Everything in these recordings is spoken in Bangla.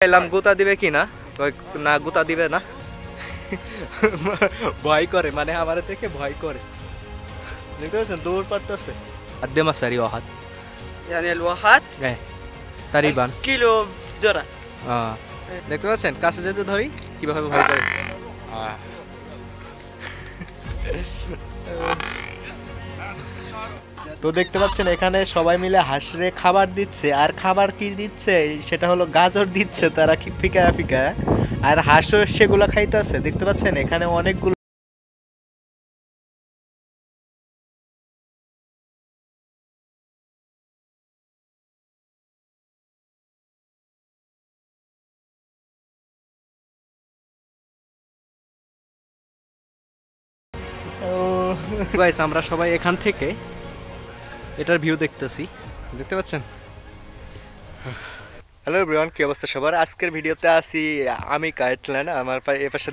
এলাম গুতা দিবে কি না, না গুতা দিবে না। ভয় করে, মানে আমার থেকে ভয় করে। দেখতে পাচ্ছেন দৌড় পারতেছে। قدم سريع واحد يعني الواحد ايه تقريبا كيلو ذرة. দেখতে পাচ্ছেন কাছে যেতে ধরি কিভাবে ভয় করে। তো দেখতে পাচ্ছেন এখানে সবাই মিলে হাঁসরে খাবার দিচ্ছে, আর খাবার কি দিচ্ছে সেটা হলো গাজর দিচ্ছে তারা কি ফিকা ফিকা, আর হাঁসও সেগুলো খাইতেছে। দেখতে পাচ্ছেন এখানে অনেকগুলো গাইস আমরা সবাই এখান থেকে এটার ভিউ দেখতেছি, দেখতে পাচ্ছেন। হ্যালো এভরিওয়ান, কি অবস্থা সবার? আজকের ভিডিওতে আছি আমি কাইটল্যান্ড, আমার এপাশে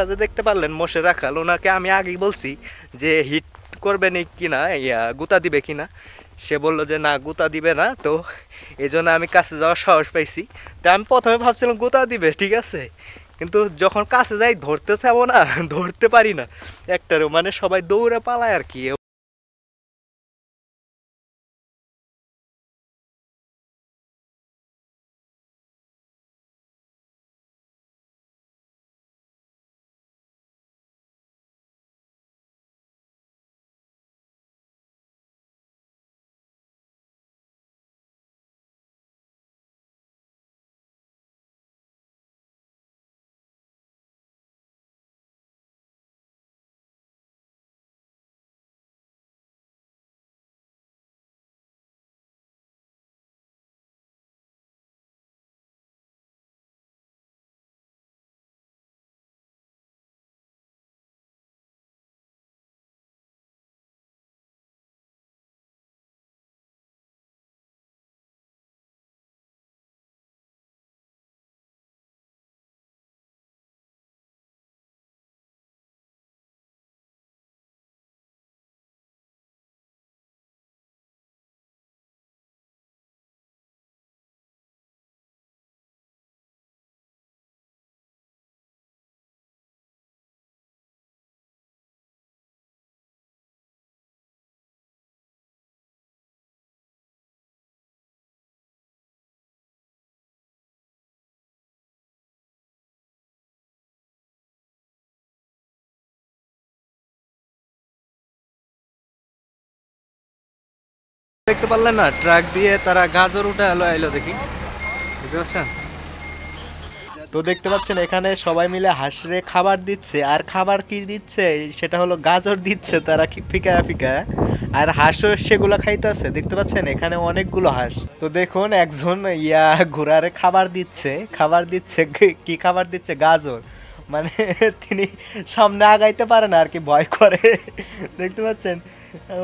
যে দেখতে পারলেন মোষে রাখাল, ওনাকে আমি আগেই বলছি যে হিট করবে নি কিনা, গুতা দিবে কিনা। সে বললো যে না গুতা দিবে না, তো এই জন্য আমি কাছে যাওয়ার সাহস পাইছি। তো আমি প্রথমে ভাবছিলাম গুতা দিবে, ঠিক আছে, কিন্তু যখন কাছে যাই ধরতে চাবো না, ধরতে পারি না একটারও, মানে সবাই দৌড়ে পালায় আর কি। দেখতে পারলেন না, ট্রাক দিয়ে তারা গাজর উঠে এলো আইলো দেখি, বুঝতে পারছেন? তো দেখতে পাচ্ছেন এখানে সবাই মিলে হাঁসরে খাবার দিচ্ছে, আর খাবার কি দিচ্ছে সেটা হলো গাজর দিচ্ছে তারা কি ফিকা ফিকা, আর হাঁসও সেগুলো খাইতেছে। দেখতে পাচ্ছেন এখানে অনেকগুলো হাঁস। তো দেখুন একজন ঘোড়ারে খাবার দিচ্ছে কি খাবার দিচ্ছে? গাজর। মানে তিনি সামনে আগাইতে পারে না আর কি, ভয় করে। দেখতে পাচ্ছেন? ও,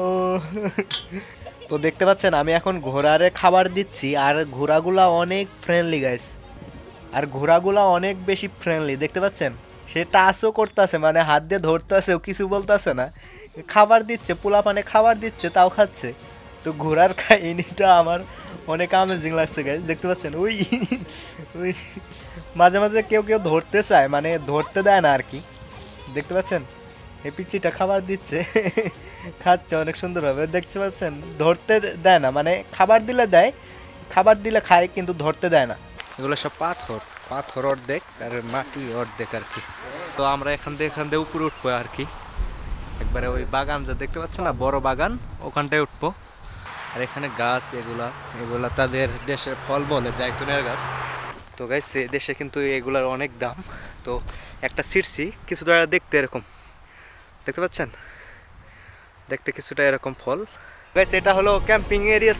তো দেখতে পাচ্ছেন আমি এখন ঘোড়ারে খাবার দিচ্ছি, আর ঘোড়াগুলা অনেক ফ্রেন্ডলি গাইস, আর ঘোড়াগুলা অনেক বেশি ফ্রেন্ডলি। দেখতে পাচ্ছেন সে টাচও করতেছে, মানে হাত দিয়ে ধরতেছে, কিছু বলতেছে না, খাবার দিচ্ছে, পোলা পানে খাবার দিচ্ছে, তাও খাচ্ছে। তো ঘোড়ার কাহিনীটা আমার অনেক আমেজিং লাগছে গাইস। দেখতে পাচ্ছেন ওই ওই মাঝে মাঝে কেউ কেউ ধরতে চায়, মানে ধরতে দেয় না আর কি। দেখতে পাচ্ছেন এই পিচ্চিটা খাবার দিচ্ছে, খাচ্ছে অনেক সুন্দরভাবে। দেখতে পাচ্ছেন ধরতে দেয় না, মানে খাবার দিলে দেয়, খাবার দিলে খায়, কিন্তু ধরতে দেয় না। এগুলো সব পাথর, পাথর অর্ধেক আর মাটি অর্ধেক আর কি। তো আমরা এখান দিয়ে উপরে উঠবো আর কি, একবারে ওই বাগান যা দেখতে পাচ্ছেন না, বড় বাগান, ওখানটায় উঠবো। আর এখানে গাছ, এগুলা এগুলা তাদের দেশের ফল বলে, জাইতুনের গাছ। তো গাইস দেশে কিন্তু এগুলার অনেক দাম। তো একটা ছিঁড়ছি, কিছুটা দেখতে এরকম, দেখতে পাচ্ছেন, দেখতে কিছুটা এরকম ফল। গাইস এটা হলো ক্যাম্পিং এরিয়া।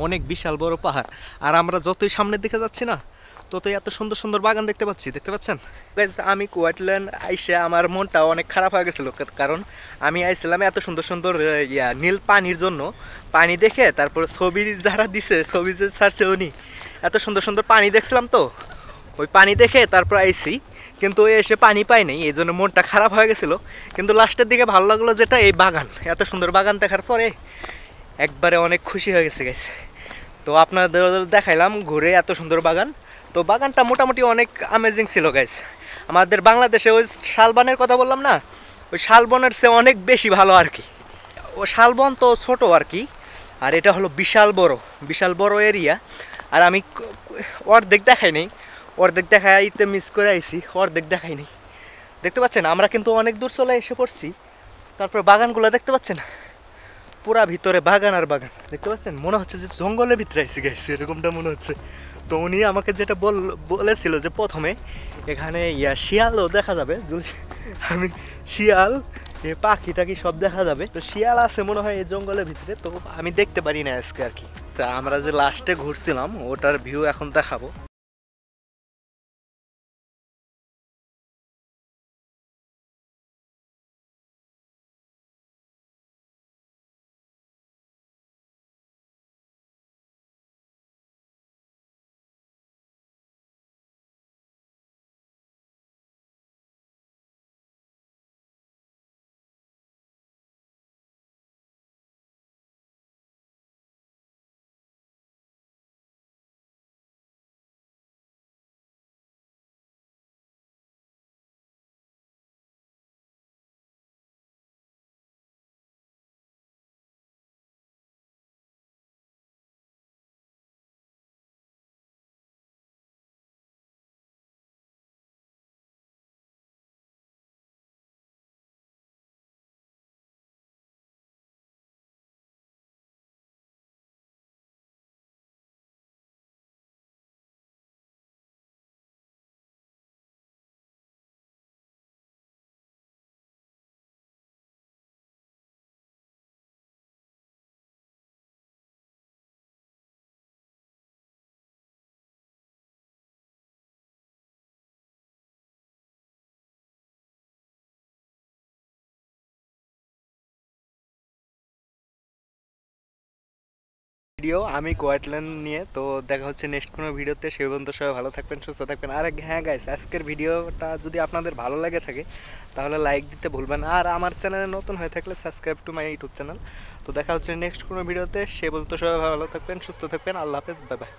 অনেক বিশাল বড় পাহাড়, আর আমরা যতই সামনের দিকে যাচ্ছি না, ততই এত সুন্দর সুন্দর বাগান দেখতে পাচ্ছি। দেখতে পাচ্ছেন গাইস, আমি কোয়াটল্যান্ড আইসে আমার মনটা অনেক খারাপ হয়ে গেছিল, কারণ আমি আইছিলাম এত সুন্দর সুন্দর নীল পানির জন্য। পানি দেখে তারপর ছবি যারা দিছে, ছবি যে ছাড়ছে উনি, এত সুন্দর সুন্দর পানি দেখছিলাম, তো ওই পানি দেখে তারপর আইছি, কিন্তু এসে পানি পাই নাই, এই জন্য মনটা খারাপ হয়ে গেছিলো। কিন্তু লাস্টের দিকে ভালো লাগলো যেটা, এই বাগান, এত সুন্দর বাগান দেখার পরে একবারে অনেক খুশি হয়ে গেছে গাইস। তো আপনাদের দেখাইলাম ঘুরে এত সুন্দর বাগান। তো বাগানটা মোটামুটি অনেক আমেজিং ছিল গাইস। আমাদের বাংলাদেশে ওই শালবনের কথা বললাম না, ওই শালবনের চেয়ে অনেক বেশি ভালো আর কি। ও শালবন তো ছোট আর কি, আর এটা হলো বিশাল বড়, বিশাল বড় এরিয়া। আর আমি অর্ধেক দেখাই নেই, অর্ধেক দেখাইতে মিস করে আইছি, অর্ধেক দেখাই নেই। দেখতে পাচ্ছেন আমরা কিন্তু অনেক দূর চলে এসে পড়ছি। তারপর বাগানগুলো দেখতে পাচ্ছেন, পুরা ভিতরে বাগান আর বাগান। দেখতে পাচ্ছেন মনে হচ্ছে যে জঙ্গলের ভিতরে এসে গেছে, এরকমটা মনে হচ্ছে। তো উনি আমাকে যেটা বলেছিল যে প্রথমে এখানে শিয়ালও দেখা যাবে, আমি শিয়াল পাখি টাকি সব দেখা যাবে। তো শিয়াল আছে মনে হয় এই জঙ্গলের ভিতরে, তো আমি দেখতে পারি না আজকে আর কি। তা আমরা যে লাস্টে ঘুরছিলাম ওটার ভিউ এখন দেখাবো। ভিডিও আমি কোয়াটল্যান্ড নিয়ে। তো দেখা হচ্ছে নেক্সট কোনো ভিডিওতে। সেই পর্যন্ত সবাই ভালো থাকবেন, সুস্থ থাকবেন। আর হ্যাঁ গাইস, আজকের ভিডিওটা যদি আপনাদের ভালো লাগে থাকে তাহলে লাইক দিতে ভুলবেন না। আর আমার চ্যানেলে নতুন হয়ে থাকলে subscribe to my YouTube channel. তো দেখা হচ্ছে নেক্সট কোনো ভিডিওতে। সেই পর্যন্ত সবাই ভালো থাকবেন, সুস্থ থাকবেন। আল্লাহ হাফেজ, বাই বাই।